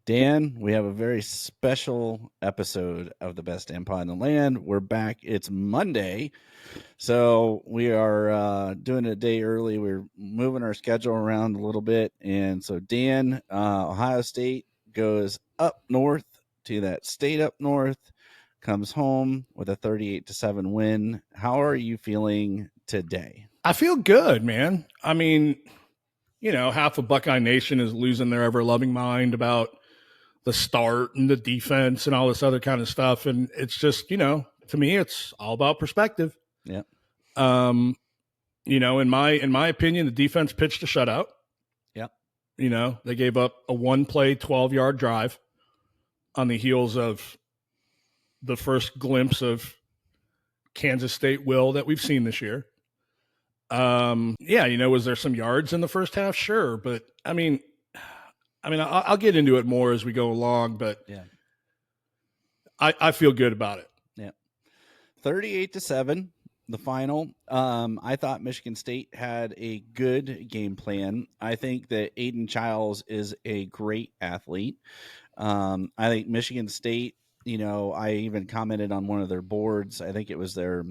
Dan, we have a very special episode of the Best Empire in the Land. We're back. It's Monday. So we are doing it a day early. We're moving our schedule around a little bit. And so Dan, Ohio State goes up north to that state up north, comes home with a 38-7 win. How are you feeling today? I feel good, man. I mean, half of Buckeye Nation is losing their ever-loving mind about the start and the defense and all this other kind of stuff. And it's just, to me, it's all about perspective. Yeah. In my opinion, the defense pitched a shutout. Yep. They gave up a one-play, 12-yard drive on the heels of the first glimpse of Kansas State will that we've seen this year. Was there some yards in the first half? Sure. But I'll get into it more as we go along, but yeah, I feel good about it. Yeah. 38-7, the final. I thought Michigan State had a good game plan. I think that Aiden Childs is a great athlete. I think Michigan State, I even commented on one of their boards. I think it was their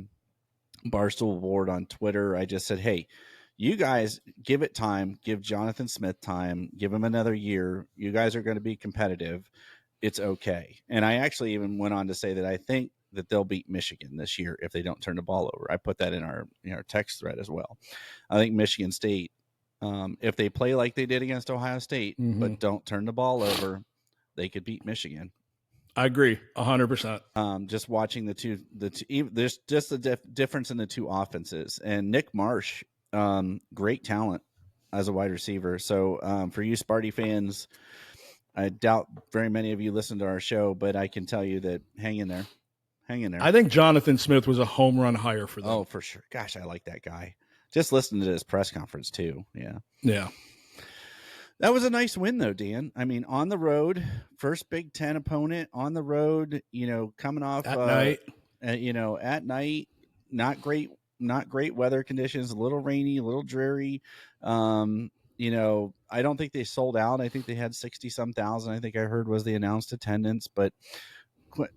Barstool board on Twitter. I just said, hey, you guys give it time, give Jonathan Smith time, give him another year. You guys are going to be competitive. It's okay. And I actually even went on to say that I think that they'll beat Michigan this year if they don't turn the ball over. I put that in our text thread as well. I think Michigan State, if they play like they did against Ohio State, but don't turn the ball over, they could beat Michigan. I agree 100%. Just watching the two, there's just a difference in the two offenses. And Nick Marsh, great talent as a wide receiver. So for you Sparty fans, I doubt very many of you listen to our show, but I can tell you that hang in there. I think Jonathan Smith was a home run hire for them. Oh, for sure. Gosh, I like that guy. Just listening to his press conference too. Yeah. Yeah. That was a nice win though, Dan. I mean, on the road, first Big Ten opponent on the road, coming off at night, at night, not great weather conditions, a little rainy, a little dreary. I don't think they sold out. I think they had 60-some thousand. I think I heard was the announced attendance, but quite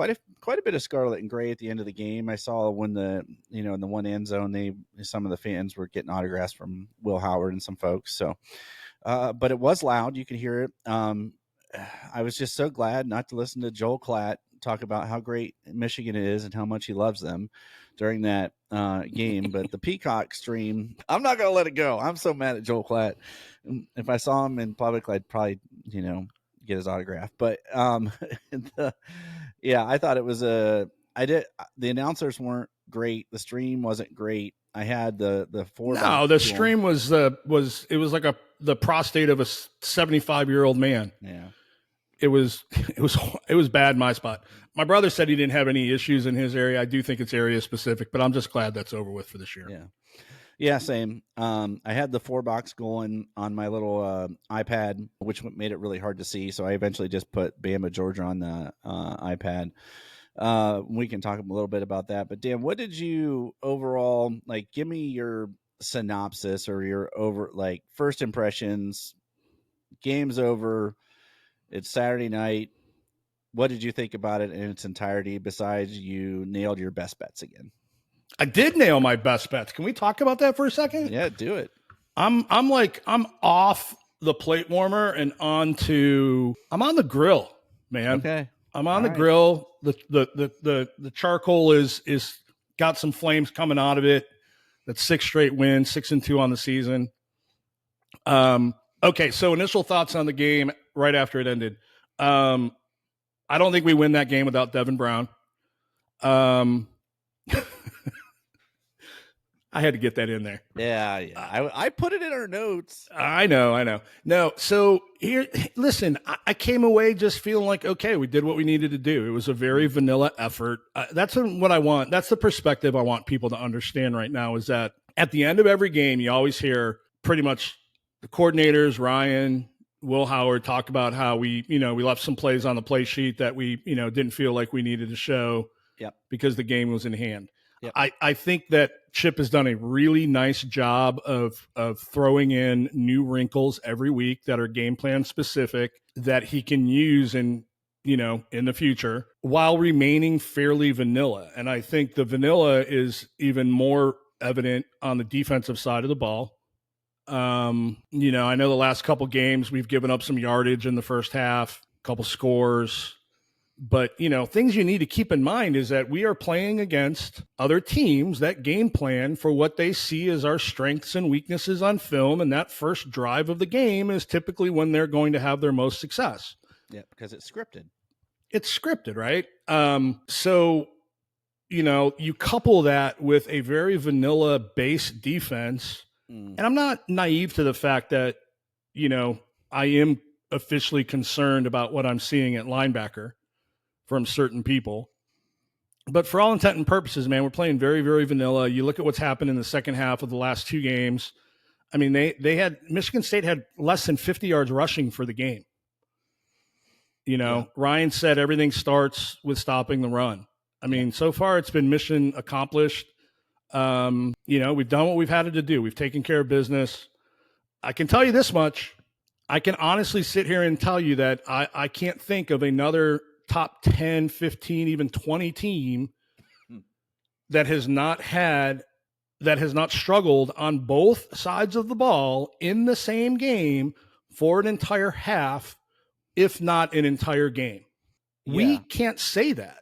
a bit of scarlet and gray at the end of the game. I saw when in the one end zone, some of the fans were getting autographs from Will Howard and some folks. So, but it was loud. You could hear it. I was just so glad not to listen to Joel Klatt talk about how great Michigan is and how much he loves them during that game. But the Peacock stream, I'm not going to let it go. I'm so mad at Joel Klatt. If I saw him in public, I'd probably, get his autograph. But I thought it was the announcers weren't great. The stream wasn't great. I had the four. No, the stream was like the prostate of a 75-year-old man. Yeah. It was bad in my spot. My brother said he didn't have any issues in his area. I do think it's area specific, but I'm just glad that's over with for this year. Yeah. Yeah, same. I had the 4-box going on my little iPad, which made it really hard to see. So I eventually just put Bama Georgia on the iPad. We can talk a little bit about that. But Dan, what did you overall like? Give me your synopsis or your first impressions. Game's over. It's Saturday night. What did you think about it in its entirety? Besides, you nailed your best bets again. I did nail my best bets. Can we talk about that for a second? Yeah, do it. I'm off the plate warmer and I'm on the grill, man. Okay. I'm on the grill. The charcoal is got some flames coming out of it. That's 6 straight wins, 6-2 on the season. Okay, so initial thoughts on the game right after it ended. I don't think we win that game without Devin Brown. I had to get that in there. Yeah. I put it in our notes. I know. No, so here, listen, I came away just feeling like, okay, we did what we needed to do. It was a very vanilla effort. That's what I want. That's the perspective I want people to understand right now is that at the end of every game, you always hear pretty much the coordinators, Ryan, Will Howard, talk about how we left some plays on the play sheet that we, didn't feel like we needed to show Yep. because the game was in hand. Yep. I think that Chip has done a really nice job of throwing in new wrinkles every week that are game plan specific that he can use in the future while remaining fairly vanilla. And I think the vanilla is even more evident on the defensive side of the ball. I know the last couple games we've given up some yardage in the first half, a couple scores. But, things you need to keep in mind is that we are playing against other teams that game plan for what they see as our strengths and weaknesses on film. And that first drive of the game is typically when they're going to have their most success. Yeah, because it's scripted. It's scripted, right? So, you couple that with a very vanilla base defense. And I'm not naive to the fact that, I am officially concerned about what I'm seeing at linebacker from certain people. But for all intent and purposes, man, we're playing very, very vanilla. You look at what's happened in the second half of the last two games. I mean, Michigan State had less than 50 yards rushing for the game. Ryan said everything starts with stopping the run. I mean, so far it's been mission accomplished. We've done what we've had to do. We've taken care of business. I can tell you this much. I can honestly sit here and tell you that I can't think of another top 10, 15, even 20 team that has not struggled on both sides of the ball in the same game for an entire half, if not an entire game. Yeah. We can't say that.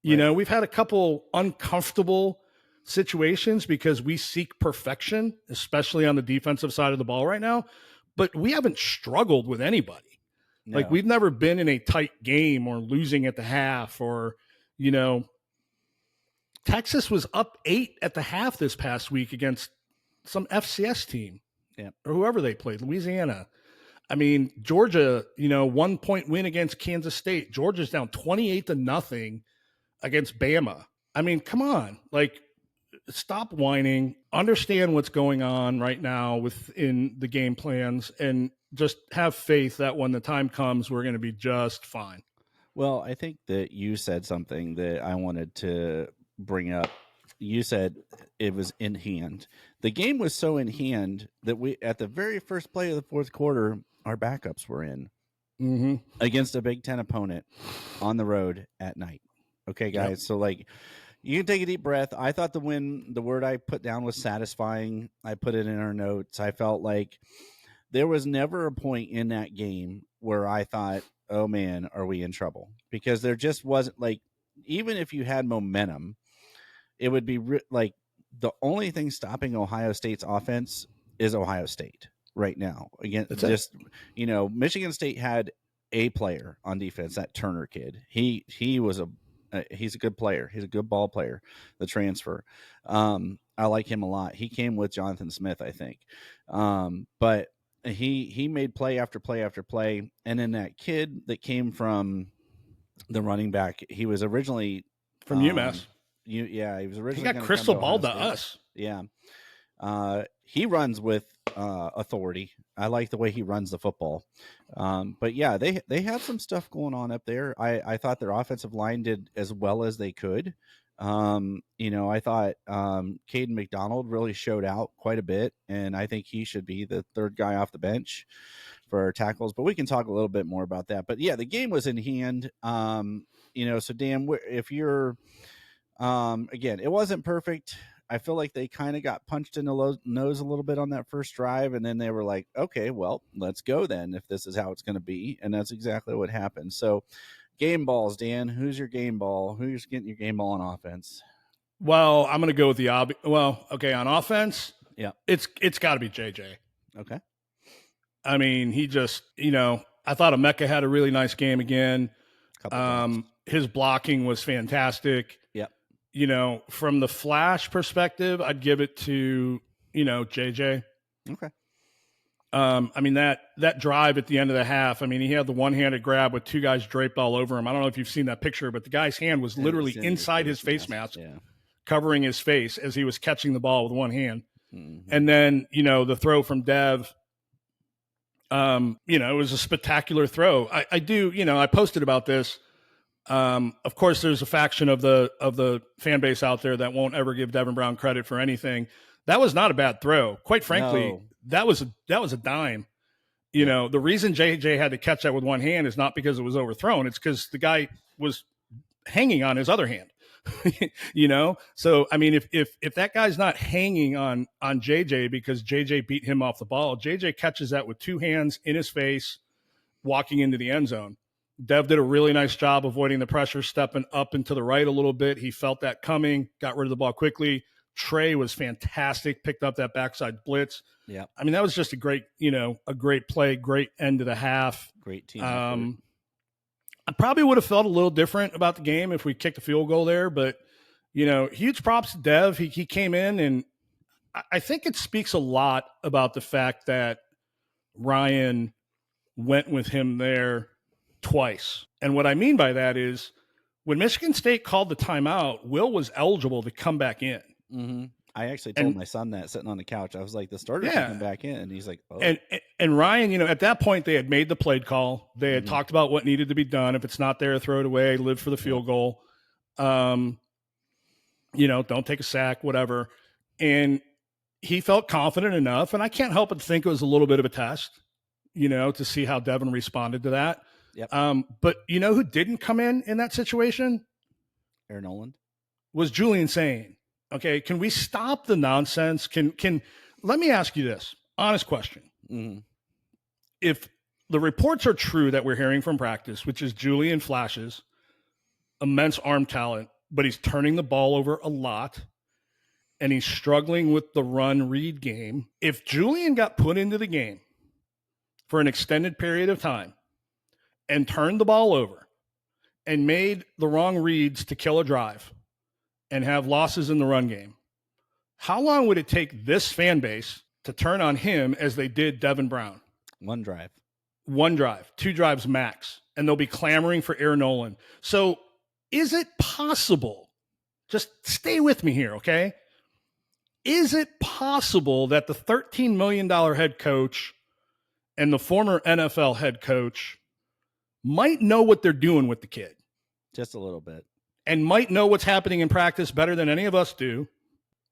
We've had a couple uncomfortable situations because we seek perfection, especially on the defensive side of the ball right now, but we haven't struggled with anybody. No. Like, we've never been in a tight game or losing at the half or, Texas was up 8 at the half this past week against some FCS team or whoever they played, Louisiana. I mean, Georgia, 1-point win against Kansas State. Georgia's down 28-0 against Bama. I mean, come on, like, stop whining, understand what's going on right now within the game plans, and just have faith that when the time comes, we're going to be just fine. Well, I think that you said something that I wanted to bring up. You said it was in hand. The game was so in hand that we, at the very first play of the fourth quarter, our backups were in against a Big Ten opponent on the road at night. Okay, guys. Yep. So, like, you can take a deep breath. I thought the word I put down was satisfying. I put it in our notes. I felt like there was never a point in that game where I thought, oh man, are we in trouble? Because there just wasn't, like, even if you had momentum, it would be like the only thing stopping Ohio State's offense is Ohio State right now. Again, Michigan State had a player on defense, that Turner kid. He was he's a good player. He's a good ball player, the transfer. I like him a lot. He came with Jonathan Smith, I think. But he made play after play after play. And then that kid that came from the running back, he was originally from UMass. He was originally. He got crystal balled to us. Yeah. He runs with authority. I like the way he runs the football. But yeah, they had some stuff going on up there. I thought their offensive line did as well as they could. I thought Caden McDonald really showed out quite a bit, and I think he should be the third guy off the bench for our tackles. But we can talk a little bit more about that. But yeah, the game was in hand. So Dan, if you're again, it wasn't perfect. I feel like they kind of got punched in the nose a little bit on that first drive, and then they were like, okay, well, let's go then if this is how it's going to be. And that's exactly what happened. So game balls, Dan, who's your game ball? Who's getting your game ball on offense? Well, I'm going to go with on offense, it's got to be JJ. Okay. I mean, he just, I thought Emeka had a really nice game again. His blocking was fantastic. Yep. From the flash perspective, I'd give it to, JJ. Okay. I mean, that drive at the end of the half, I mean, he had the one-handed grab with two guys draped all over him. I don't know if you've seen that picture, but the guy's hand was literally inside his face mask, covering his face as he was catching the ball with one hand. Mm-hmm. And then, the throw from Dev, it was a spectacular throw. I posted about this. Of course, there's a faction of the fan base out there that won't ever give Devin Brown credit for anything. That was not a bad throw. Quite frankly, No. that was a dime. You Yeah. know, the reason JJ had to catch that with one hand is not because it was overthrown. It's because the guy was hanging on his other hand. You know, so I mean, if that guy's not hanging on JJ because JJ beat him off the ball, JJ catches that with two hands in his face, walking into the end zone. Dev did a really nice job avoiding the pressure, stepping up and to the right a little bit. He felt that coming, got rid of the ball quickly. Trey was fantastic, picked up that backside blitz. Yeah. I mean, that was just a great, a great play, great end of the half. Great team effort. I probably would have felt a little different about the game if we kicked a field goal there, but huge props to Dev. He came in, and I think it speaks a lot about the fact that Ryan went with him there twice. And what I mean by that is when Michigan State called the timeout, Will was eligible to come back in. Mm-hmm. I actually told my son that sitting on the couch. I was like, the starter should come back in. And he's like, oh. And Ryan, at that point, they had made the play call. They had talked about what needed to be done. If it's not there, throw it away, live for the field goal. Don't take a sack, whatever. And he felt confident enough. And I can't help but think it was a little bit of a test, to see how Devin responded to that. Yep. But who didn't come in that situation? Aaron Noland. Was Julian Sayin. Okay, can we stop the nonsense? Can let me ask you this honest question. Mm-hmm. If the reports are true that we're hearing from practice, which is Julian flashes, immense arm talent, but he's turning the ball over a lot, and he's struggling with the run read game. If Julian got put into the game for an extended period of time and turned the ball over and made the wrong reads to kill a drive and have losses in the run game, how long would it take this fan base to turn on him as they did Devin Brown? One drive, 2 drives max, and they'll be clamoring for Aaron Noland. So is it possible, just stay with me here, okay? Is it possible that the $13 million head coach and the former NFL head coach might know what they're doing with the kid? Just a little bit. And might know what's happening in practice better than any of us do.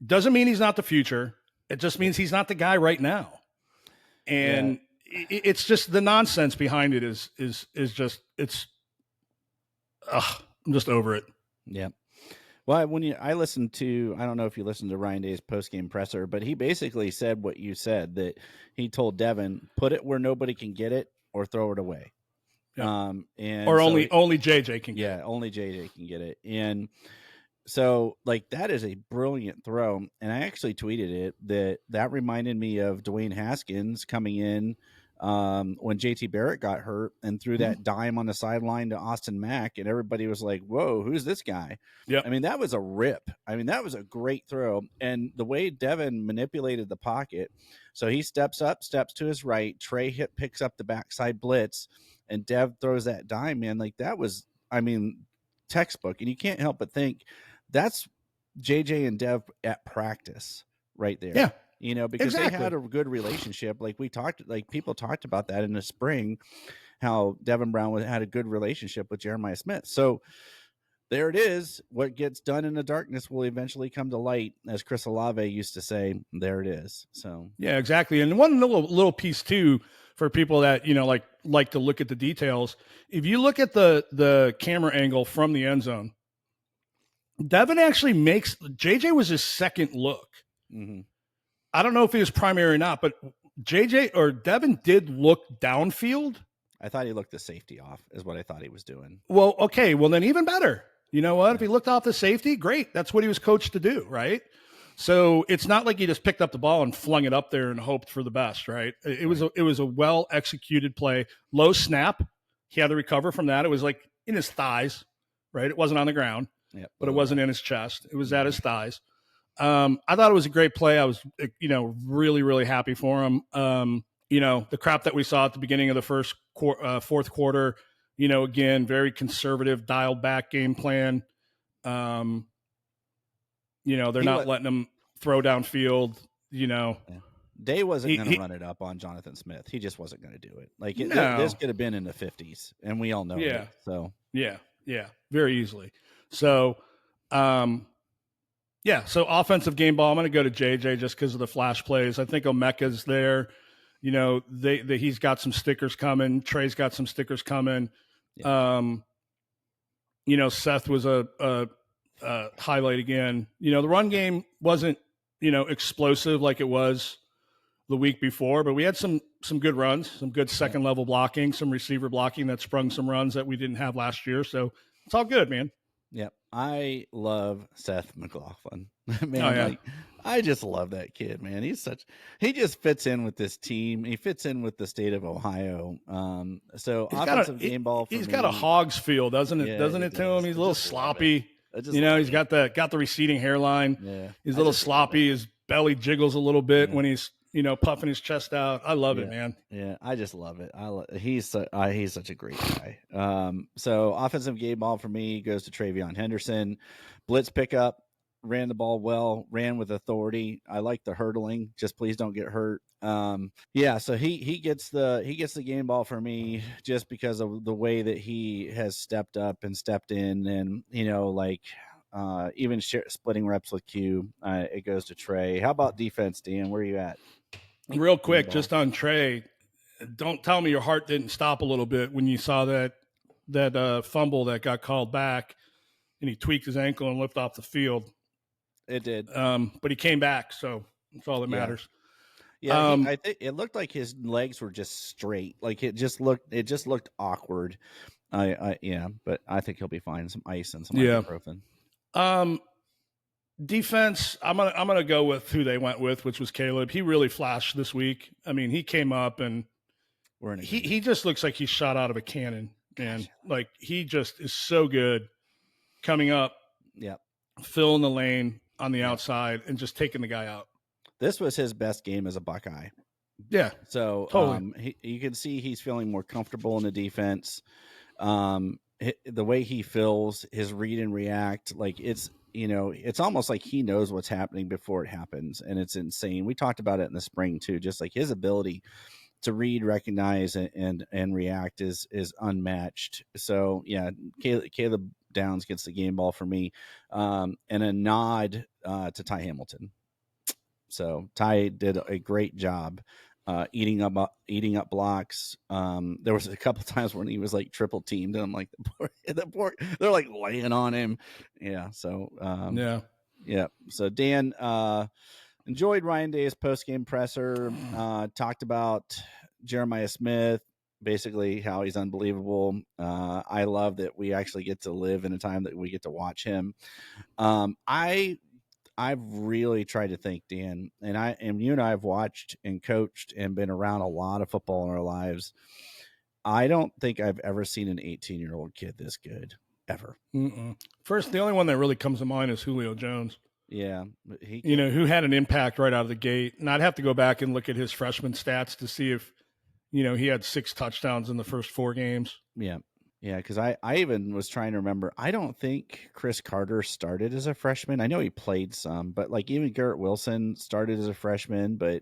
Doesn't mean he's not the future. It just means he's not the guy right now. And it's just the nonsense behind it is just, I'm just over it. Yeah. Well, I listened to, I don't know if you listened to Ryan Day's post-game presser, but he basically said what you said, that he told Devin, put it where nobody can get it or throw it away. Yeah. And or only JJ can get it. Yeah, only JJ can get it. And so, like, that is a brilliant throw. And I actually tweeted it that reminded me of Dwayne Haskins coming in when JT Barrett got hurt and threw that dime on the sideline to Austin Mack, and everybody was like, whoa, who's this guy? Yeah. I mean, that was a rip. I mean, that was a great throw. And the way Devin manipulated the pocket, so he steps to his right, Trey picks up the backside blitz, and Dev throws that dime, man. Like, that was, I mean, textbook. And you can't help but think that's JJ and Dev at practice right there. Yeah. Because they had a good relationship. Like people talked about that in the spring, how Devin Brown had a good relationship with Jeremiah Smith. So there it is. What gets done in the darkness will eventually come to light, as Chris Olave used to say. There it is. So yeah, exactly. And one little piece too, for people that like to look at the details. If you look at the camera angle from the end zone, Devin actually makes JJ was his second look. Mm-hmm. I don't know if he was primary or not, but JJ or Devin did look downfield. I thought he looked the safety off, is what I thought he was doing. Well, okay. Well, then even better. You know what? Yeah. If he looked off the safety, great. That's what he was coached to do, right? So it's not like he just picked up the ball and flung it up there and hoped for the best, right? It was a well executed play. Low snap. He had to recover from that. It was like in his thighs, right? It wasn't on the ground, but it wasn't in his chest. It was at his thighs. I thought it was a great play. I was, really, really happy for him. The crap that we saw at the beginning of the fourth quarter, again, very conservative, dialed back game plan. They're not letting him throw downfield, Yeah. Day wasn't going to run it up on Jonathan Smith. He just wasn't going to do it. Like, this could have been in the 50s, and we all know it. So, yeah. Yeah, very easily. So, yeah. So offensive game ball. I'm going to go to JJ just because of the flash plays. I think Omeka's there. He's got some stickers coming. Trey's got some stickers coming. Yeah. Um, Seth was a highlight again. The run game wasn't explosive like it was the week before, but we had some good runs, some good Yeah. second level blocking, some receiver blocking that sprung some runs that we didn't have last year. So it's all good, man. Yep. I love Seth McLaughlin. Oh Man, yeah, like I just love that kid, man. He just fits in with this team. He fits in with the state of Ohio. So he's got offensive game ball for he's got a me. hog's feel, doesn't it? Yeah, Doesn't he it to him? does. He's I a little just love it. sloppy. I just love He's it. got the receding hairline. Yeah. He's a I little just love it. sloppy. His belly jiggles a little bit Yeah. when he's puffing his chest out. I love it, Yeah. man. Yeah, I just love it. He's such a great guy. So offensive game ball for me goes to Travion Henderson. Blitz pickup, ran the ball well, ran with authority. I like the hurdling. Just please don't get hurt. Yeah, so he gets the game ball for me just because of the way that he has stepped up and stepped in, and even splitting reps with Q. It goes to Trey. How about defense, Dan? Where are you at? Real Game quick, ball. just on Trey, don't tell me your heart didn't stop a little bit when you saw that fumble that got called back, and he tweaked his ankle and limped off the field. It did. But he came back, so that's all that Yeah. matters. Yeah, I think it looked like his legs were just straight. Like it just looked awkward. Yeah, but I think he'll be fine. Some ice and some Yeah. ibuprofen. Defense, I'm gonna go with who they went with, which was Caleb. He really flashed this week. I mean, he came up and We're in he just looks like he's shot out of a cannon, man. Like he just is so good coming up, Yeah. filling the lane on the outside and just taking the guy out. This was his best game as a Buckeye. Yeah. So Totally. you can see he's feeling more comfortable in the defense. The way he feels, his read and react, like it's almost like he knows what's happening before it happens, and it's insane. We talked about it in the spring too, just like his ability to read, recognize, and react is unmatched. So yeah, Caleb Downs gets the game ball for me, and a nod to Ty Hamilton. So Ty did a great job eating up blocks. There was a couple times when he was like triple teamed, and I'm like, they're like laying on him. Yeah. So yeah. So Dan enjoyed Ryan Day's post game presser. Talked about Jeremiah Smith, basically how he's unbelievable. I love that we actually get to live in a time that we get to watch him. I've really tried to think, Dan, and you and I have watched and coached and been around a lot of football in our lives. I don't think I've ever seen an 18-year-old kid this good ever. First, the only one that really comes to mind is Julio Jones. Yeah, who had an impact right out of the gate. And I'd have to go back and look at his freshman stats to see if, he had 6 touchdowns in the first 4 games. Yeah. Yeah, because I even was trying to remember. I don't think Chris Carter started as a freshman. I know he played some, but like even Garrett Wilson started as a freshman. But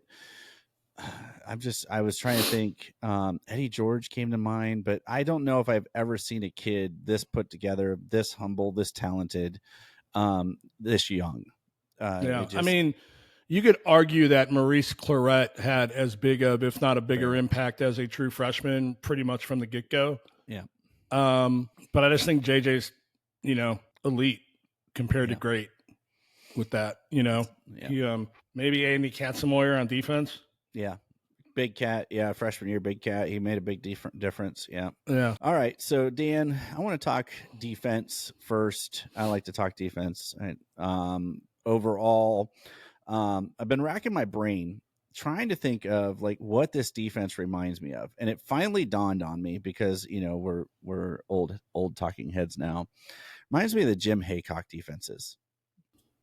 I was trying to think. Eddie George came to mind, but I don't know if I've ever seen a kid this put together, this humble, this talented, this young. I mean, you could argue that Maurice Claret had as big of, if not a bigger impact as a true freshman pretty much from the get-go. Yeah. But I just think JJ's, elite compared to great with that, maybe Andy Katzenmoyer on defense. Yeah. Big Cat. Yeah. Freshman year, Big Cat. He made a big difference. Yeah. Yeah. All right. So Dan, I want to talk defense first. I like to talk defense. Overall, I've been racking my brain trying to think of like what this defense reminds me of, and it finally dawned on me because we're old talking heads now. Reminds me of the Jim Haycock defenses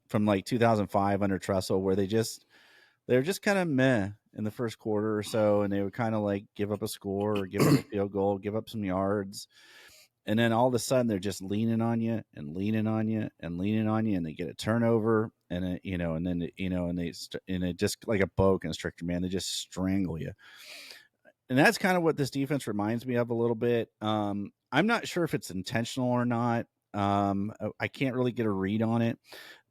from like 2005 under Trussell, where they're just kind of meh in the first quarter or so, and they would kind of like give up a score or give up a field goal, give up some yards. And then all of a sudden they're just leaning on you and leaning on you and leaning on you, and they get a turnover, and and it just like a boa constrictor, man. They just strangle you, and that's kind of what this defense reminds me of a little bit. I I'm not sure if it's intentional or not. I can't really get a read on it,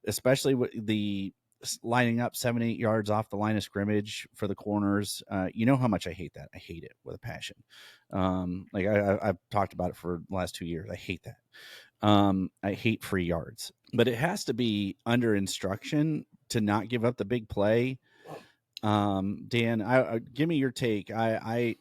especially with the lining up 7-8 yards off the line of scrimmage for the corners. You know how much I hate that. I hate it with a passion. Like I've talked about it for the last 2 years. I hate that. I hate free yards, but it has to be under instruction to not give up the big play. Dan, I give me your take. I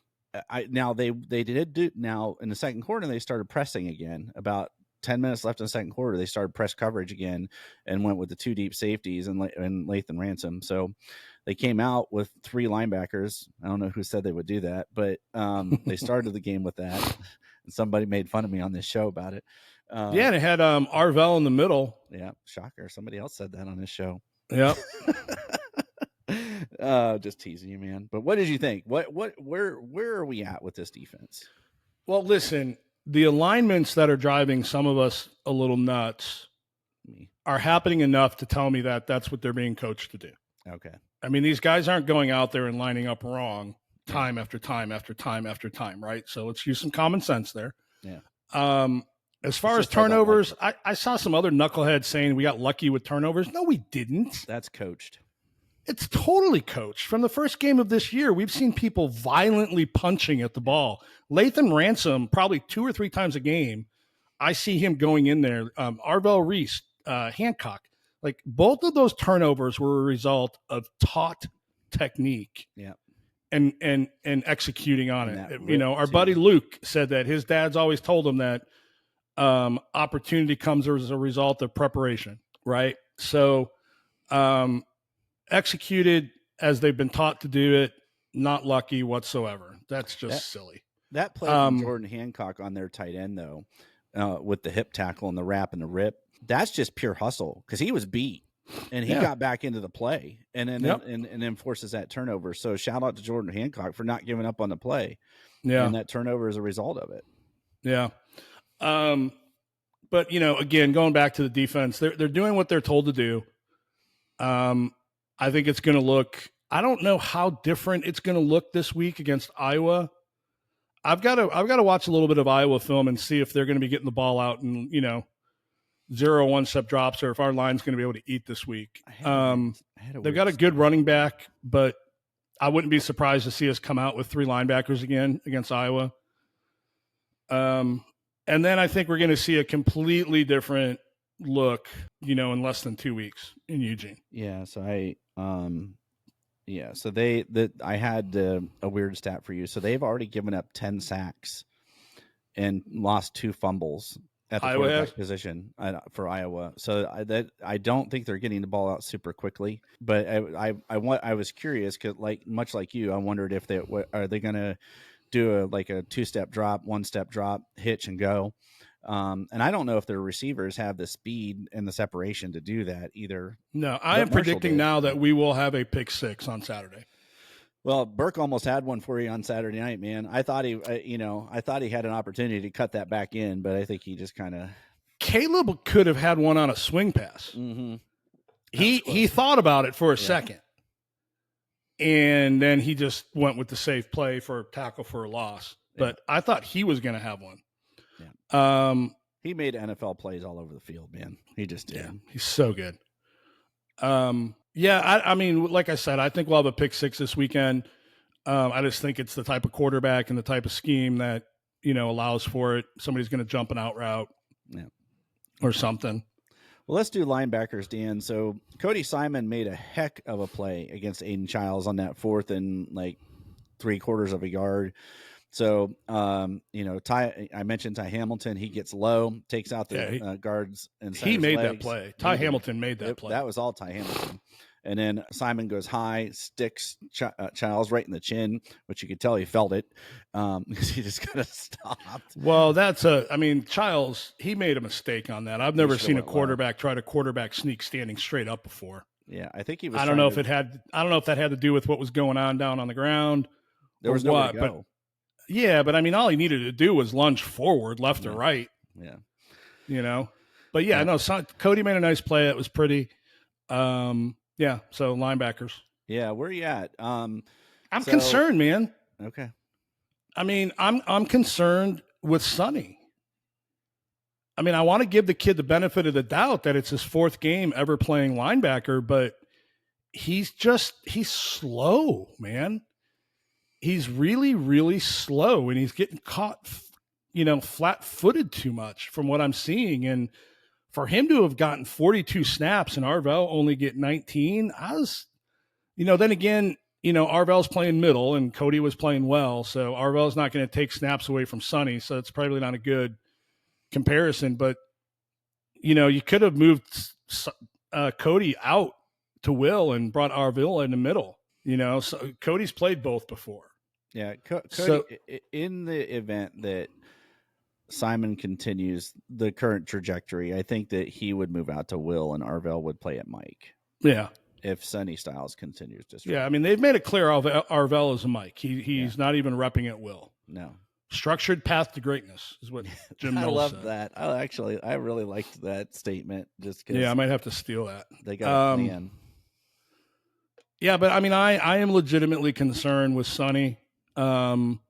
now they did do now in the second quarter. They started pressing again. About 10 minutes left in the second quarter, they started press coverage again and went with the 2 deep safeties and Lathan Ransom. So they came out with 3 linebackers. I don't know who said they would do that, but they started the game with that. And somebody made fun of me on this show about it. Yeah, and it had Arvell in the middle. Yeah, shocker. Somebody else said that on this show. Yep. Just teasing you, man. But what did you think? Where are we at with this defense? Well, listen, the alignments that are driving some of us a little nuts are happening enough to tell me that that's what they're being coached to do. Okay. I mean, these guys aren't going out there and lining up wrong time after time after time after time, right? So let's use some common sense there. Yeah. As far as turnovers, I saw some other knuckleheads saying we got lucky with turnovers. No, we didn't. That's coached. It's totally coached. From the first game of this year, we've seen people violently punching at the ball. Lathan Ransom, probably 2 or 3 times a game, I see him going in there. Arvell Reese, Hancock. Like, both of those turnovers were a result of taught technique. Yeah. And executing on it. You know, our buddy Luke said that his dad's always told him that opportunity comes as a result of preparation, right? So executed as they've been taught to do it, not lucky whatsoever. That's just silly. That play from Jordan Hancock on their tight end, though, with the hip tackle and the wrap and the rip, that's just pure hustle because he was beat. And he got back into the play and then forces that turnover. So shout out to Jordan Hancock for not giving up on the play. Yeah. And that turnover is a result of it. Yeah. But, you know, again, going back to the defense, they're doing what they're told to do. I think it's going to look, I don't know how different it's going to look this week against Iowa. I've got to watch a little bit of Iowa film and see if they're going to be getting the ball out and, you know, 0 1-step drops, or if our line's going to be able to eat this week. They've got a good running back, but I wouldn't be surprised to see us come out with 3 linebackers again against Iowa. And then I think we're going to see a completely different look, you know, in less than 2 weeks in Eugene. Yeah. So I had a weird stat for you. So they've already given up 10 sacks and lost 2 fumbles at the quarterback position for Iowa. So I don't think they're getting the ball out super quickly, but I was curious because, like, much like you, I wondered if are they going to do a 2-step drop, 1-step drop, hitch and go. And I don't know if their receivers have the speed and the separation to do that either. No, I am predicting now that we will have a pick 6 on Saturday. Well, Burke almost had one for you on Saturday night, man. I thought he had an opportunity to cut that back in, but I think he just kind of. Caleb could have had one on a swing pass. Mm-hmm. He thought about it for a second, and then he just went with the safe play for a tackle for a loss. But I thought he was going to have one. Yeah. He made NFL plays all over the field, man. He just did. Yeah, he's so good. I mean, like I said, I think we'll have a pick 6 this weekend. I just think it's the type of quarterback and the type of scheme that, you know, allows for it. Somebody's going to jump an out route or something. Well, let's do linebackers, Dan. So Cody Simon made a heck of a play against Aiden Childs on that 4th and 3/4 of a yard. So, you know, I mentioned Ty Hamilton. He gets low, takes out the guards. And he made that play. Ty Hamilton made that play. That was all Ty Hamilton. And then Simon goes high, sticks Childs right in the chin, which you could tell he felt it because he just kind of stopped. Well, Childs, he made a mistake on that. I've never seen a quarterback try to quarterback sneak standing straight up before. Yeah, I think he was. I don't know if that had to do with what was going on down on the ground. There was nowhere to go. But I mean, all he needed to do was lunge forward, left or right. Yeah. You know? But Cody made a nice play. It was pretty. So linebackers. Yeah, where are you at? I'm concerned, man. Okay. I mean, I'm concerned with Sonny. I mean, I want to give the kid the benefit of the doubt that it's his fourth game ever playing linebacker, but he's slow, man. He's really, really slow, and he's getting caught, flat-footed too much from what I'm seeing. And for him to have gotten 42 snaps and Arvell only get 19, then again, Arvell's playing middle and Cody was playing well, so Arvell's not going to take snaps away from Sonny, so it's probably not a good comparison. But you could have moved Cody out to Will and brought Arvell in the middle. So Cody's played both before. Yeah, Cody. In the event that Simon continues the current trajectory, I think that he would move out to Will and Arvell would play at Mike. Yeah. If Sonny Styles continues to struggle. Yeah, I mean, they've made it clear Arvell is a Mike. He's not even repping at Will. No. Structured path to greatness is what Jim Knowles I love said. that. I really liked that statement. Just yeah, I might have to steal that. They got a plan. Yeah, but I mean, I am legitimately concerned with Sonny. I'm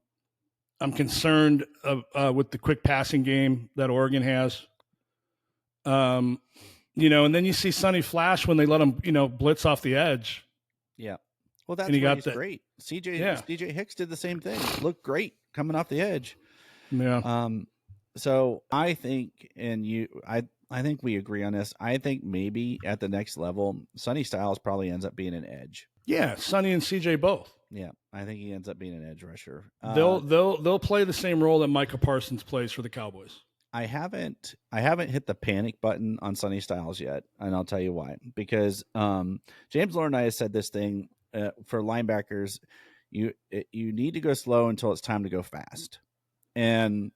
concerned with the quick passing game that Oregon has. And then you see Sonny flash when they let him, blitz off the edge. Yeah. Well, that's why he's great. CJ Hicks did the same thing. Looked great coming off the edge. Yeah. So I think, I think we agree on this. I think maybe at the next level, Sonny Styles probably ends up being an edge. Yeah, Sonny and CJ both. Yeah, I think he ends up being an edge rusher. They'll play the same role that Micah Parsons plays for the Cowboys. I haven't hit the panic button on Sonny Styles yet, and I'll tell you why. Because James Laurinaitis said this thing for linebackers: you need to go slow until it's time to go fast. And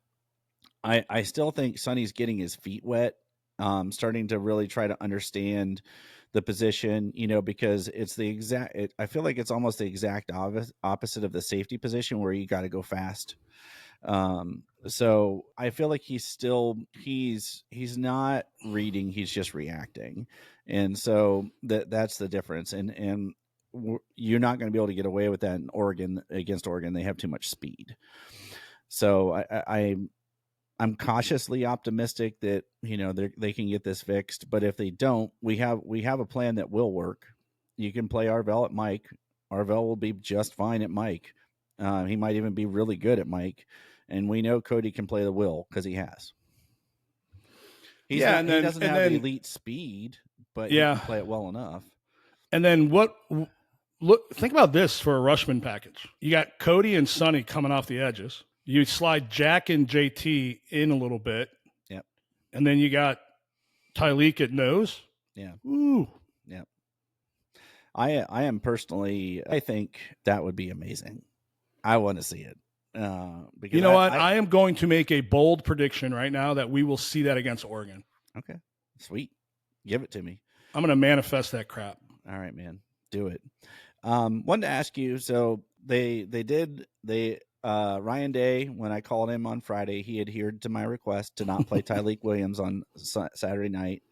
I still think Sonny's getting his feet wet, starting to really try to understand the position, because it's the exact. I feel like it's almost the exact opposite of the safety position where you got to go fast. So I feel like he's not reading, he's just reacting. And so that's the difference. And you're not going to be able to get away with that in Oregon. Against Oregon, they have too much speed. So I'm cautiously optimistic that, they can get this fixed, but if they don't, we have a plan that will work. You can play Arvell at Mike. Arvell will be just fine at Mike. He might even be really good at Mike. And we know Cody can play the Will because he has. He doesn't have elite speed, but he can play it well enough. And then think about this for a Rushman package. You got Cody and Sonny coming off the edges. You slide Jack and JT in a little bit. Yep. And then you got Tyleek at nose. Yeah. Ooh. Yep. I am personally, I think that would be amazing. I want to see it. Because you know what? I am going to make a bold prediction right now that we will see that against Oregon. Okay. Sweet. Give it to me. I'm going to manifest that crap. All right, man. Do it. Wanted to ask you, so Ryan Day, when I called him on Friday, he adhered to my request to not play Tyleek Williams on Saturday night.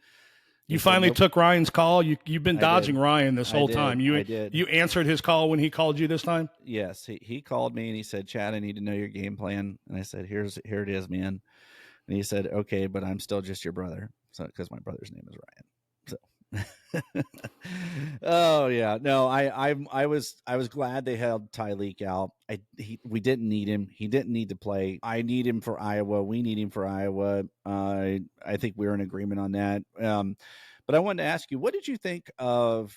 You finally took Ryan's call. You've been dodging Ryan this whole time. I did. You answered his call when he called you this time? Yes. He called me and he said, Chad, I need to know your game plan. And I said, here it is, man. And he said, okay, but I'm still just your brother. So, because my brother's name is Ryan. So, oh yeah, no, I was glad they held Tyleek out. We didn't need him. He didn't need to play. I need him for Iowa. We need him for Iowa. I think we're in agreement on that. But I wanted to ask you, what did you think of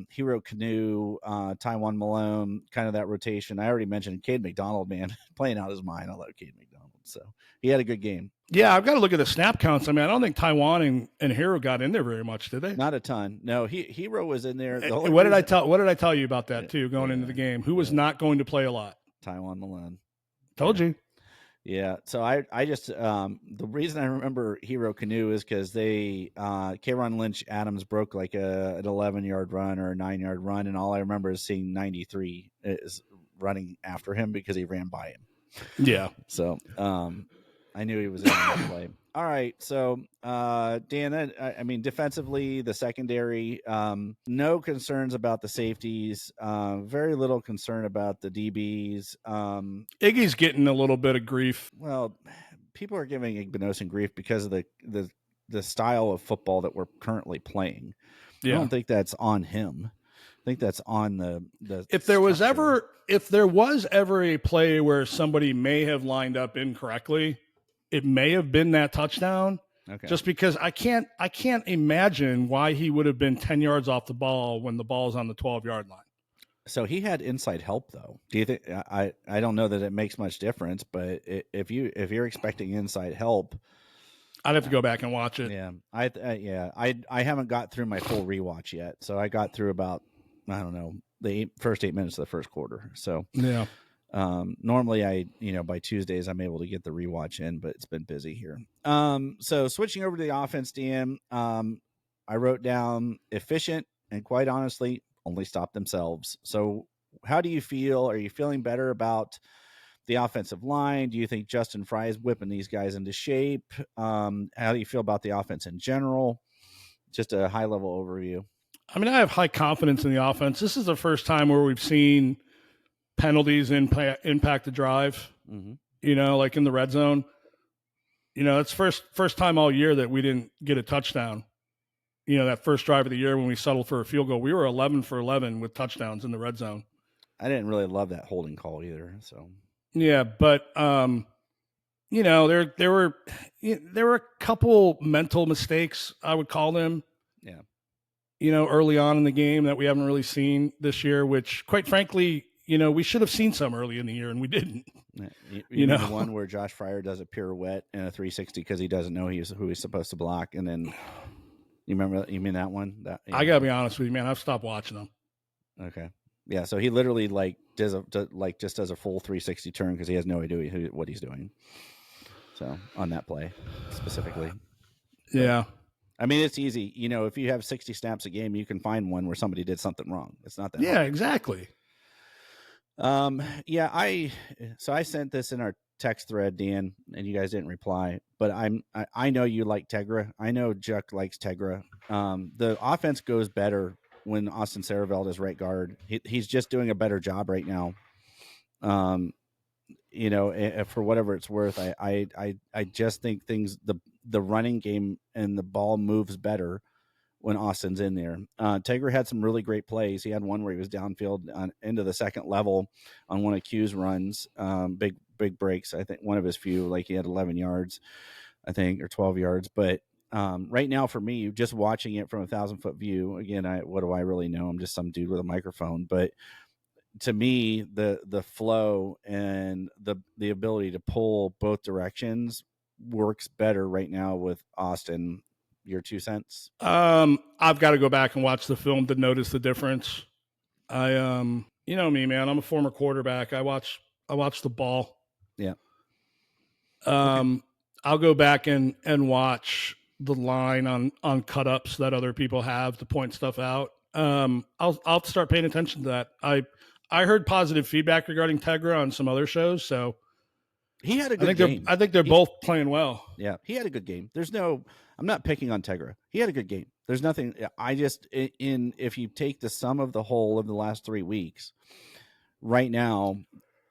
Hero Canoe, Taiwan Malone, kind of that rotation? I already mentioned Cade McDonald, man, playing out his mind. I love Cade McDonald. So he had a good game. Yeah, I've got to look at the snap counts. I mean, I don't think Taiwan and Hero got in there very much, did they? Not a ton. No, Hero was in there. What did I tell you about that too? Going into the game, who was not going to play a lot? Taiwan Malone. Told you. Yeah. So I just the reason I remember Hero Canoe is because they K'Ron Lynch Adams broke like an 11-yard run or a 9-yard run, and all I remember is seeing 93 is running after him because he ran by him. Yeah. So I knew he was in that play. All right. So, Dan, I mean, defensively, the secondary, no concerns about the safeties, very little concern about the DBs. Iggy's getting a little bit of grief. Well, people are giving Igbenogson grief because of the style of football that we're currently playing. I Yeah. don't think that's on him. I think that's on the If structure. there was ever a play where somebody may have lined up incorrectly, it may have been that touchdown. Okay. Just because I can't imagine why he would have been 10 yards off the ball when the ball's on the 12-yard line. So he had inside help though. Do you think I don't know that it makes much difference, but if you're expecting inside help, I'd have to go back and watch it. yeah, I haven't got through my full rewatch yet. So I got through about, I don't know, the first 8 minutes of the first quarter. So Yeah. normally by Tuesdays I'm able to get the rewatch in, but it's been busy here. So switching over to the offense, Dan, I wrote down efficient and quite honestly only stop themselves. So how do you feel? Are you feeling better about the offensive line? Do you think Justin Fry is whipping these guys into shape? How do you feel about the offense in general? Just a high level overview. I mean, I have high confidence in the offense. This is the first time where we've seen penalties impact the drive, like in the red zone. It's first time all year that we didn't get a touchdown. That first drive of the year when we settled for a field goal, we were 11 for 11 with touchdowns in the red zone. I didn't really love that holding call either. So yeah, but there were a couple mental mistakes, I would call them. Yeah. Early on in the game that we haven't really seen this year, which quite frankly, we should have seen some early in the year and we didn't. Yeah. You know, the one where Josh Fryer does a pirouette and a 360 because he doesn't know who he's supposed to block, and then you mean that one? I gotta be honest with you, man. I've stopped watching them. Okay. Yeah, so he literally does a full 360 turn because he has no idea what he's doing. So on that play specifically, yeah. I mean, it's easy. If you have 60 snaps a game, you can find one where somebody did something wrong. It's not that. Yeah, hard. exactly. Yeah, I sent this in our text thread, Dan, and you guys didn't reply. But I know you like Tegra. I know Juck likes Tegra. The offense goes better when Austin Sareveld is right guard. He's just doing a better job right now. For whatever it's worth, I just think the running game and the ball moves better when Austin's in there. Tegra had some really great plays. He had one where he was downfield into the second level on one of Q's runs, big breaks. I think one of his few, like he had 11 yards, I think, or 12 yards. But right now for me, just watching it from 1,000-foot view, again, what do I really know? I'm just some dude with a microphone. But to me, the flow and the ability to pull both directions works better right now with Austin. Your 2 cents? I've got to go back and watch the film to notice the difference. You know me, man. I'm a former quarterback. I watch the ball. Yeah. Okay. I'll go back and watch the line on cut ups that other people have to point stuff out. I'll start paying attention to that. I heard positive feedback regarding Tegra on some other shows, so he had a good game. I think they're both playing well. Yeah, he had a good game. I'm not picking on Tegra. He had a good game. There's nothing. I just if you take the sum of the whole of the last 3 weeks, right now,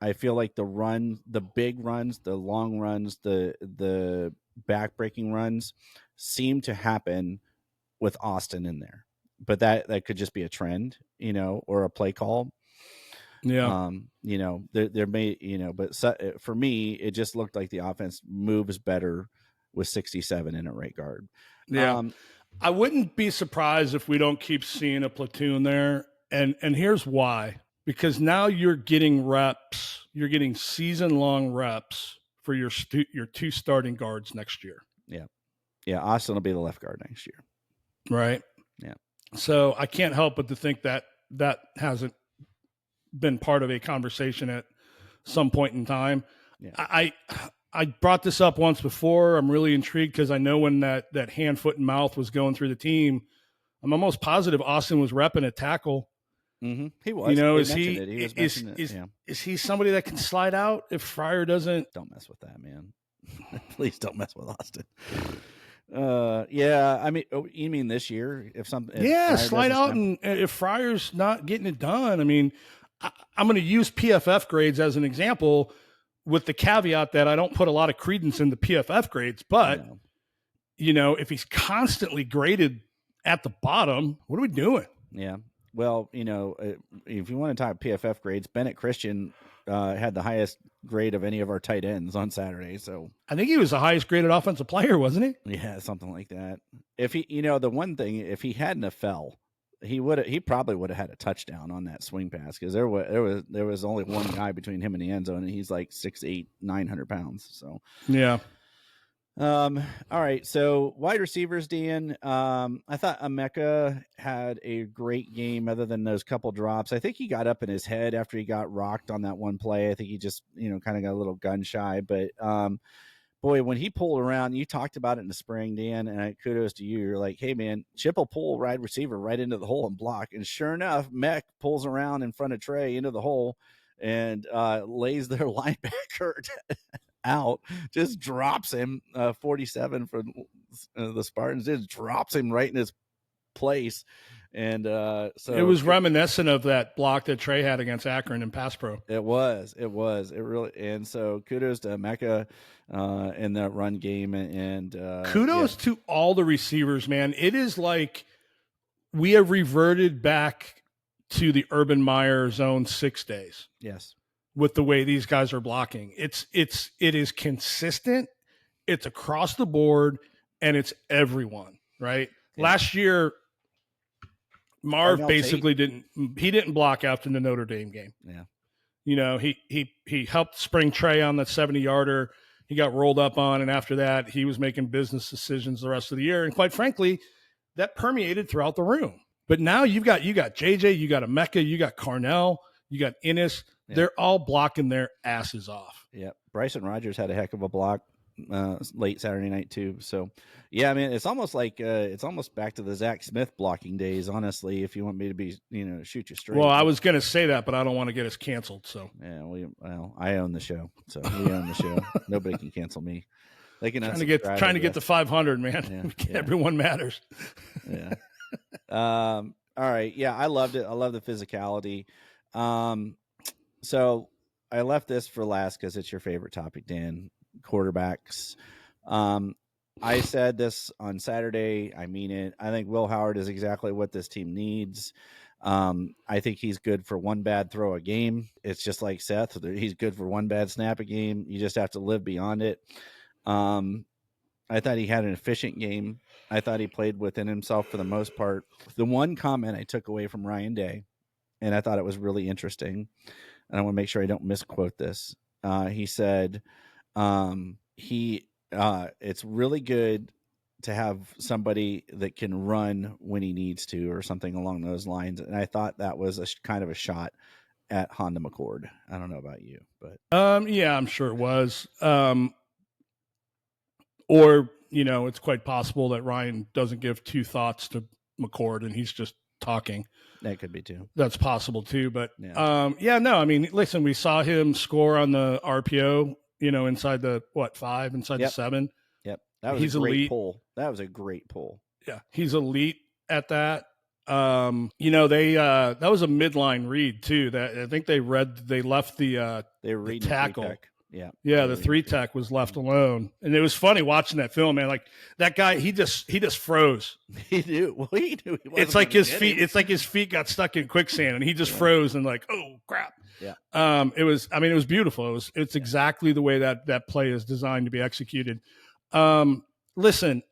I feel like the big runs, the long runs, the back-breaking runs seem to happen with Austin in there. But that could just be a trend, or a play call. Yeah. There may, but for me, it just looked like the offense moves better with 67 in a right guard. Yeah. I wouldn't be surprised if we don't keep seeing a platoon there. And here's why. Because now you're getting reps. You're getting season-long reps for your 2 starting guards next year. Yeah. Yeah, Austin will be the left guard next year. Right? Yeah. So I can't help but to think that hasn't been part of a conversation at some point in time. Yeah. I brought this up once before. I'm really intrigued because I know when that hand, foot, and mouth was going through the team, I'm almost positive Austin was repping a tackle. Mm-hmm. He was. Is he somebody that can slide out if Fryer doesn't? Don't mess with that, man. Please don't mess with Austin. Yeah. I mean, you mean this year? If slide out, and if Fryer's not getting it done, I mean, I'm going to use PFF grades as an example. with the caveat that I don't put a lot of credence in the PFF grades, but No. if he's constantly graded at the bottom, what are we doing? Yeah. Well, if you want to talk PFF grades, Bennett Christian had the highest grade of any of our tight ends on Saturday. So I think he was the highest graded offensive player, wasn't he? yeah, something like that. If he, the one thing, if he hadn't have fell, he probably would have had a touchdown on that swing pass, because there was only one guy between him and the end zone, and he's like 6'8", 900 pounds. So yeah. All right. So wide receivers, Dan. I thought Emeka had a great game, other than those couple drops. I think he got up in his head after he got rocked on that one play. I think he just, kind of got a little gun shy. But boy, when he pulled around, you talked about it in the spring, Dan, and kudos to you. You're like, hey man, Chip will pull wide receiver right into the hole and block. And sure enough, Mech pulls around in front of Trey into the hole and lays their linebacker out, just drops him. 47 for the Spartans, just drops him right in his place. And so it was reminiscent of that block that Trey had against Akron in pass pro. It really. And so kudos to Mecca in that run game, and kudos to all the receivers, man. It is like we have reverted back to the Urban Meyer zone 6 days. Yes. With the way these guys are blocking. It is consistent, it's across the board, and it's everyone, right? Yeah. Last year, Marv basically didn't block after the Notre Dame game. Yeah. He helped spring Trey on that 70-yarder. He got rolled up on, and after that, he was making business decisions the rest of the year. And quite frankly, that permeated throughout the room. But now you got JJ, you got Emeka, you got Carnell, you got Innis. Yeah. They're all blocking their asses off. Yeah. Bryson Rogers had a heck of a block late Saturday night too. So yeah, I mean, it's almost like it's almost back to the Zach Smith blocking days, honestly, if you want me to be, shoot you straight. Well, I was going to say that, but I don't want to get us canceled. So yeah, well, I own the show. So we own the show. Nobody can cancel me. They can trying to get to 500, man. Yeah, everyone matters. Yeah. All right. Yeah. I loved it. I love the physicality. So I left this for last because it's your favorite topic, Dan. Quarterbacks. I said this on Saturday. I mean it. I think Will Howard is exactly what this team needs. I think he's good for one bad throw a game. It's just like Seth. He's good for one bad snap a game. You just have to live beyond it. I thought he had an efficient game. I thought he played within himself for the most part. The one comment I took away from Ryan Day, and I thought it was really interesting, and I want to make sure I don't misquote this. He said, it's really good to have somebody that can run when he needs to, or something along those lines. And I thought that was kind of a shot at Honda McCord. I don't know about you, but yeah, I'm sure it was. Or, it's quite possible that Ryan doesn't give two thoughts to McCord and he's just talking. That could be too. That's possible too. But I mean, listen, we saw him score on the RPO, inside the 5, inside the 7. Yep. That was a great pull. That was a great pull. Yeah. He's elite at that. That was a midline read too. That I think they left the tackle. Yeah, the 3-tech was left alone, and it was funny watching that film, man. Like that guy, he just froze. He knew. Well, he knew. It's like his feet. It's like his feet got stuck in quicksand, and he just froze and like, oh crap. Yeah. It was beautiful. It's exactly the way that play is designed to be executed. Listen,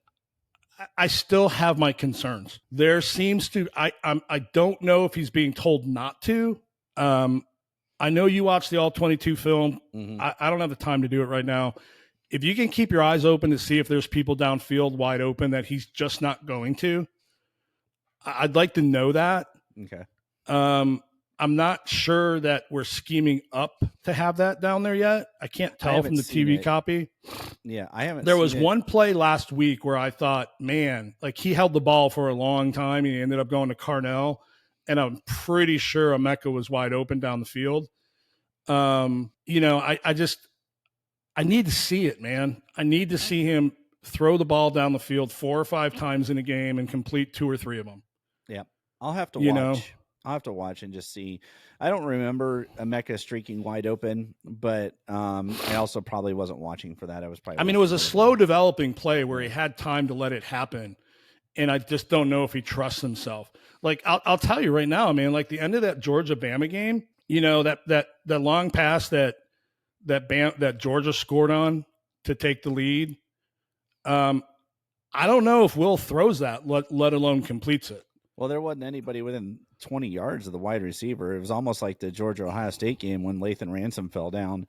I still have my concerns. There seems to I don't know if he's being told not to. I know you watched the All-22 film. Mm-hmm. I don't have the time to do it right now. If you can keep your eyes open to see if there's people downfield wide open that he's just not going to, I'd like to know that. Okay. I'm not sure that we're scheming up to have that down there yet. I can't tell from the TV copy. Yeah, I haven't. There was one play last week where I thought, man, like he held the ball for a long time. He ended up going to Carnell. And I'm pretty sure Emeka was wide open down the field. I need to see it, man. I need to see him throw the ball down the field 4 or 5 times in a game and complete 2 or 3 of them. Yeah. I'll have to watch. I'll have to watch and just see. I don't remember Emeka streaking wide open, but I also probably wasn't watching for that. I was probably I mean, it watching was a a little slow ball. developing play where he Yeah. had time to let it happen. And I just don't know if he trusts himself. Like I'll tell you right now, man. Like the end of that Georgia Bama game, that long pass that Georgia scored on to take the lead. I don't know if Will throws that, let alone completes it. Well, there wasn't anybody within 20 yards of the wide receiver. It was almost like the Georgia Ohio State game when Lathan Ransom fell down.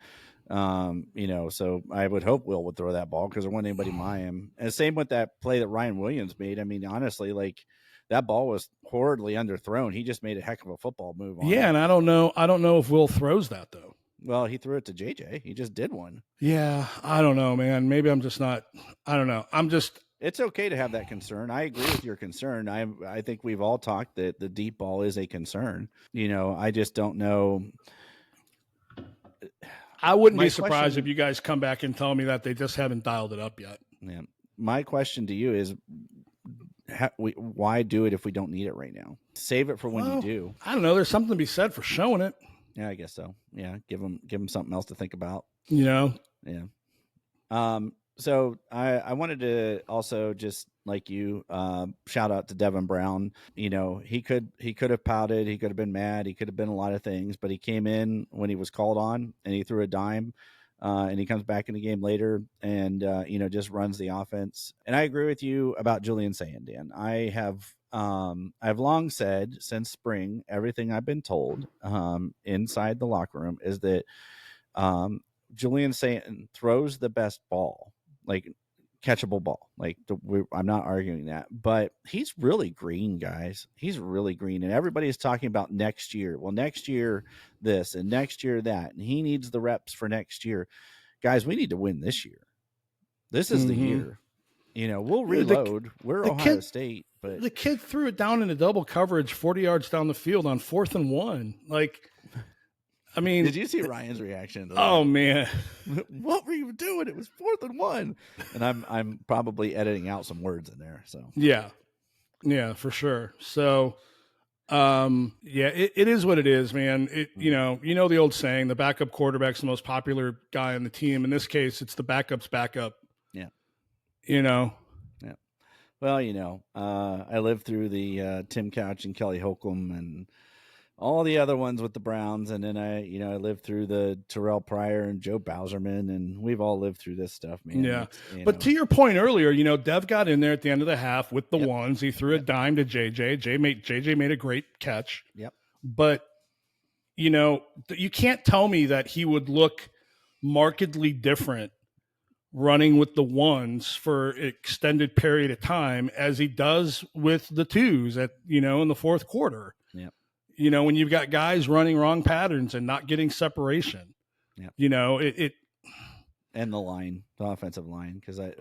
So I would hope Will would throw that ball because there wasn't anybody by him. And same with that play that Ryan Williams made. I mean, honestly, like that ball was horridly underthrown. He just made a heck of a football move on Yeah, it. and I don't know. I don't know if Will throws that though. Well, he threw it to JJ. He just did one. Yeah, I don't know, man. Maybe I'm just not. I don't know. I'm just. It's okay to have that concern. I agree with your concern. I think we've all talked that the deep ball is a concern. I just don't know. I wouldn't My be surprised question- if you guys come back and tell me that they just haven't dialed it up yet. Yeah. My question to you is, why do it if we don't need it right now? Save it for when you do. I don't know. There's something to be said for showing it. Yeah, I guess so. Yeah, give them something else to think about. Yeah. So I wanted to also just like you shout out to Devin Brown. He could have pouted, he could have been mad, he could have been a lot of things, but he came in when he was called on and he threw a dime. And he comes back in the game later and just runs the offense. And I agree with you about Julian saying, Dan. I've long said since spring, everything I've been told inside the locker room is that Julian Sayin throws the best ball, like catchable ball. I'm not arguing that, but he's really green, guys. He's really green, and everybody is talking about next year. Well, next year this and next year that, and he needs the reps for next year. Guys, we need to win this year. This is the year. We'll reload. We're Ohio State, but the kid threw it down into double coverage 40 yards down the field on 4th and 1. Like, I mean, did you see Ryan's reaction? Oh man, what were you doing? It was 4th and 1, and I'm probably editing out some words in there. So yeah, for sure. So, it is what it is, man. You know the old saying, the backup quarterback's the most popular guy on the team. In this case, it's the backup's backup. Yeah. Yeah. Well, I lived through the Tim Couch and Kelly Holcomb and all the other ones with the Browns, and then I lived through the Terrell Pryor and Joe Bowserman, and we've all lived through this stuff, man. Yeah, but to your point earlier, Dev got in there at the end of the half with the ones. He threw a dime to JJ. JJ made a great catch. Yep. But you can't tell me that he would look markedly different running with the ones for an extended period of time as he does with the twos in the fourth quarter. Yep. When you've got guys running wrong patterns and not getting separation, it and the offensive line. Because at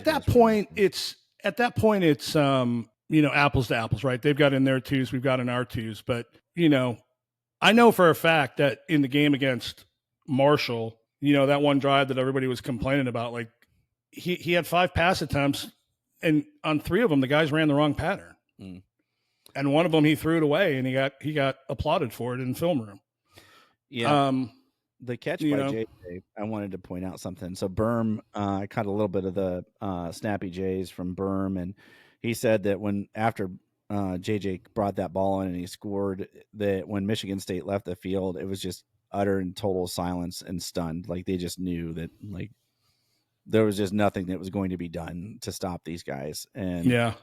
that point, it's apples to apples, right? They've got in their twos, we've got in our twos, but I know for a fact that in the game against Marshall, that one drive that everybody was complaining about, like he had 5 pass attempts, and on 3 of them, the guys ran the wrong pattern. Mm. And one of them he threw it away, and he got applauded for it in the film room. Yeah. The catch by JJ, I wanted to point out something. So Berm, I caught a little bit of the snappy J's from Berm, and he said that after JJ brought that ball in and he scored, that when Michigan State left the field, it was just utter and total silence and stunned. Like they just knew that there was just nothing that was going to be done to stop these guys. And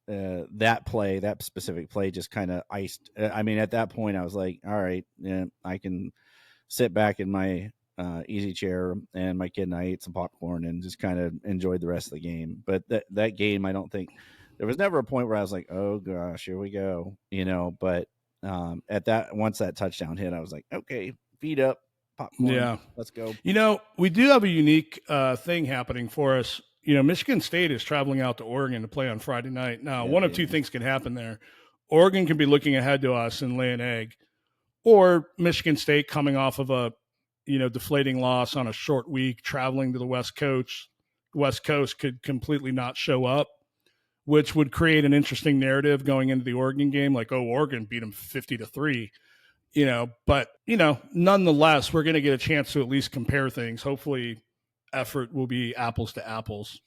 that specific play just kind of iced. I mean, at that point I was like, all right, I can sit back in my easy chair and my kid and I ate some popcorn and just kind of enjoyed the rest of the game. But that game, I don't think there was never a point where I was like, oh gosh, here we go, but once that touchdown hit, I was like, okay, feet up, popcorn, let's go. We do have a unique thing happening for us. Michigan State is traveling out to Oregon to play on Friday night. Now, one of two things can happen there. Oregon can be looking ahead to us and lay an egg, or Michigan State coming off of a, deflating loss on a short week, traveling to the West Coast could completely not show up, which would create an interesting narrative going into the Oregon game. Like, oh, Oregon beat them 50-3, but nonetheless, we're going to get a chance to at least compare things. Hopefully effort will be apples to apples.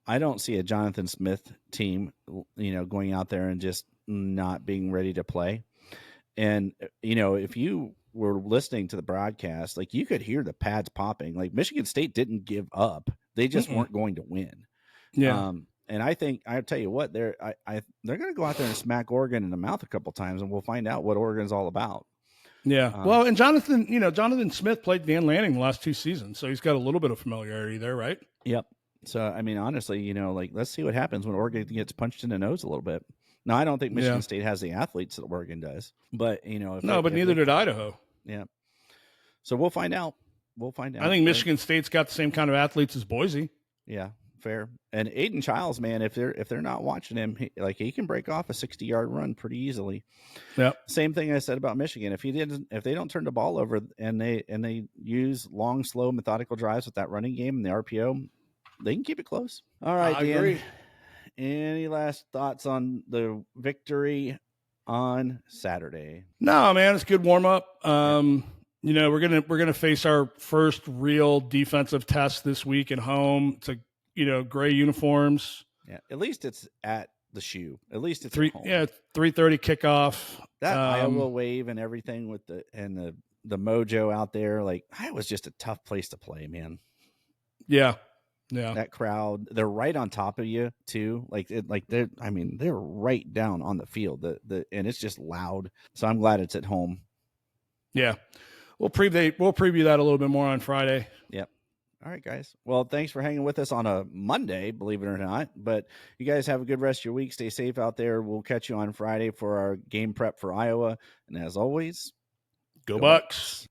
I don't see a Jonathan Smith team, going out there and just not being ready to play. And, if you were listening to the broadcast, like you could hear the pads popping. Like Michigan State didn't give up. They just weren't going to win. Yeah. And I think I'll tell you what, they're going to go out there and smack Oregon in the mouth a couple times, and we'll find out what Oregon's all about. Yeah. Well, and Jonathan Smith played Dan Lanning the last 2 seasons, so he's got a little bit of familiarity there, right? Yep. So, I mean, honestly, let's see what happens when Oregon gets punched in the nose a little bit. Now, I don't think Michigan State has the athletes that Oregon does, but neither did Idaho. Yeah. So we'll find out. I think Michigan State's got the same kind of athletes as Boise. Yeah, fair. And Aiden Childs, man, if they're not watching him, he can break off a 60-yard run pretty easily. Yeah. Same thing I said about Michigan. If they don't turn the ball over and they use long, slow, methodical drives with that running game and the RPO, they can keep it close. All right, I Dan, agree. Any last thoughts on the victory on Saturday? No, man, it's a good warm up. We're gonna face our first real defensive test this week at home. It's gray uniforms. Yeah, at least it's at the shoe. At least it's 3:30 kickoff. That Iowa wave and everything with the mojo out there. Like, Iowa's just a tough place to play, man. Yeah. Yeah. That crowd, they're right on top of you too. They're right down on the field. And it's just loud. So I'm glad it's at home. Yeah. We'll preview that a little bit more on Friday. Yep. All right, guys. Well, thanks for hanging with us on a Monday, believe it or not. But you guys have a good rest of your week. Stay safe out there. We'll catch you on Friday for our game prep for Iowa. And as always, go Bucks.